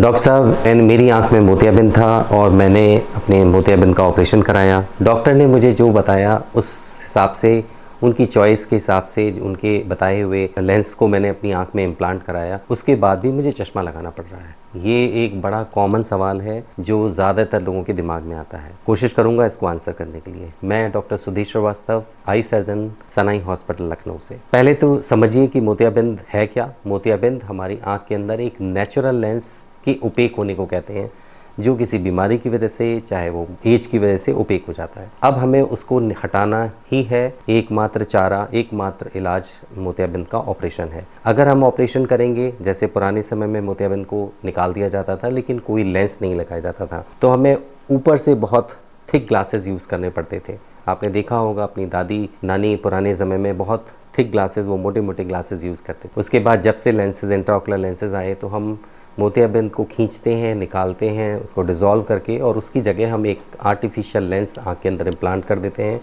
Doctor साहब, मेरी आंख में मोतियाबिंद था और मैंने अपने मोतियाबिंद का ऑपरेशन कराया। डॉक्टर ने मुझे जो बताया उस हिसाब से, उनकी चॉइस के हिसाब से, उनके बताए हुए लेंस को मैंने अपनी आंख में इम्प्लांट कराया। उसके बाद भी मुझे चश्मा लगाना पड़ रहा है। ये एक बड़ा कॉमन सवाल है जो ज़्यादातर लोगों के दिमाग में आता है। कोशिश करूंगा इसको आंसर करने के लिए। मैं doctor Sudhir Srivastava, eye surgeon, Sanai hospital Lucknow से। पहले तो समझिए कि मोतियाबिंद है क्या। मोतियाबिंद हमारी आंख के अंदर एक नेचुरल लेंस के ओपेक होने को कहते हैं, जो किसी बीमारी की वजह से, चाहे वो एज की वजह से ओपेक हो जाता है। अब हमें उसको हटाना ही है। एकमात्र चारा, एकमात्र इलाज मोतियाबिंद का ऑपरेशन है। अगर हम ऑपरेशन करेंगे, जैसे पुराने समय में मोतियाबिंद को निकाल दिया जाता था लेकिन कोई लेंस नहीं लगाया जाता था, तो हमें ऊपर से बहुत थिक ग्लासेस यूज़ करने पड़ते थे। आपने देखा होगा अपनी दादी नानी पुराने समय में बहुत थिक ग्लासेस, वो मोटे मोटे ग्लासेस यूज़ करते। उसके बाद जब से लेंसेज, इंट्राओकुलर लेंसेज आए, तो हम मोतियाबिंद को खींचते हैं, निकालते हैं, उसको डिज़ोल्व करके, और उसकी जगह हम एक आर्टिफिशियल लेंस आँख के अंदर इम्प्लांट कर देते हैं।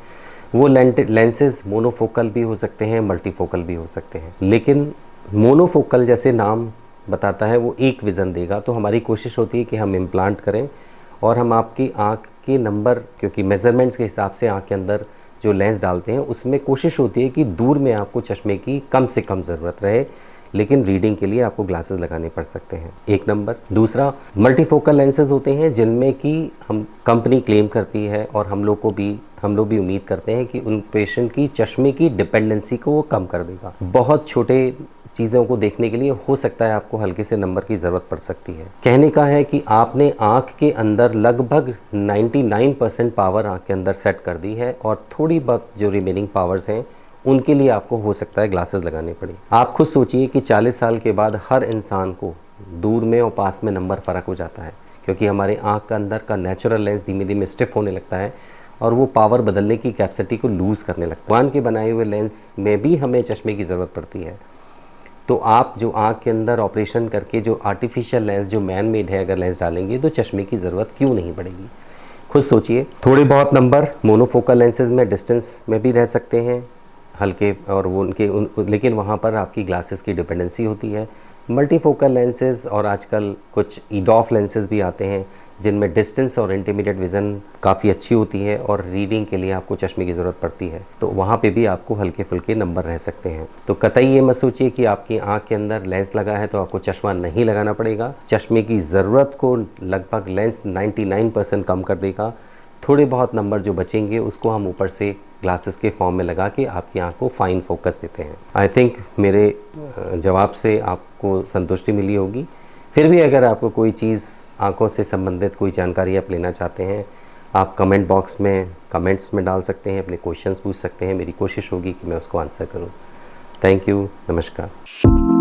वो लेंसेज मोनोफोकल भी हो सकते हैं, मल्टीफोकल भी हो सकते हैं। लेकिन मोनोफोकल, जैसे नाम बताता है, वो एक विज़न देगा। तो हमारी कोशिश होती है कि हम इम्प्लांट करें और हम आपकी आँख के नंबर, क्योंकि मेज़रमेंट्स के हिसाब से आँख के अंदर जो लेंस डालते हैं, उसमें कोशिश होती है कि दूर में आपको चश्मे की कम से कम ज़रूरत रहे, लेकिन रीडिंग के लिए आपको ग्लासेस लगाने पड़ सकते हैं। एक नंबर। दूसरा, मल्टीफोकल लेंसेज होते हैं जिनमें कि हम कंपनी क्लेम करती है और हम लोग भी उम्मीद करते हैं कि उन पेशेंट की चश्मे की डिपेंडेंसी को वो कम कर देगा। बहुत छोटे चीज़ों को देखने के लिए हो सकता है आपको हल्के से नंबर की ज़रूरत पड़ सकती है। कहने का है कि आपने आँख के अंदर लगभग 99% पावर आँख के अंदर सेट कर दी है, और थोड़ी बहुत जो रिमेनिंग पावर्स हैं उनके लिए आपको हो सकता है ग्लासेस लगाने पड़े। आप खुद सोचिए कि 40 साल के बाद हर इंसान को दूर में और पास में नंबर फ़र्क हो जाता है, क्योंकि हमारे आँख का अंदर का नेचुरल लेंस धीमे धीमे स्टिफ होने लगता है और वो पावर बदलने की कैपेसिटी को लूज़ करने लगता है। भगवान के बनाए हुए लेंस में भी हमें चश्मे की ज़रूरत पड़ती है। तो आप जो आँख के अंदर ऑपरेशन करके जो आर्टिफिशियल लेंस, जो मैन मेड है, अगर लेंस डालेंगे तो चश्मे की ज़रूरत क्यों नहीं पड़ेगी। खुद सोचिए। थोड़े बहुत नंबर मोनोफोकल लेंसेज में डिस्टेंस में भी रह सकते हैं हल्के, और वो लेकिन वहाँ पर आपकी ग्लासेस की डिपेंडेंसी होती है। मल्टीफोकल लेंसेज और आजकल कुछ ईडॉफ लेंसेज भी आते हैं जिनमें डिस्टेंस और इंटरमीडिएट विज़न काफ़ी अच्छी होती है और रीडिंग के लिए आपको चश्मे की ज़रूरत पड़ती है, तो वहाँ पे भी आपको हल्के फुल्के नंबर रह सकते हैं। तो कतई ये मत सोचिए कि आपकी आँख के अंदर लेंस लगा है तो आपको चश्मा नहीं लगाना पड़ेगा। चश्मे की ज़रूरत को लगभग लेंस 99% कम कर देगा। थोड़े बहुत नंबर जो बचेंगे उसको हम ऊपर से ग्लासेस के फॉर्म में लगा के आपकी आँख को फाइन फोकस देते हैं। आई थिंक मेरे जवाब से आपको संतुष्टि मिली होगी। फिर भी अगर आपको कोई चीज़ आँखों से संबंधित कोई जानकारी आप लेना चाहते हैं, आप कमेंट बॉक्स में कमेंट्स में डाल सकते हैं, अपने क्वेश्चंस पूछ सकते हैं। मेरी कोशिश होगी कि मैं उसको आंसर करूं। Thank you. नमस्कार।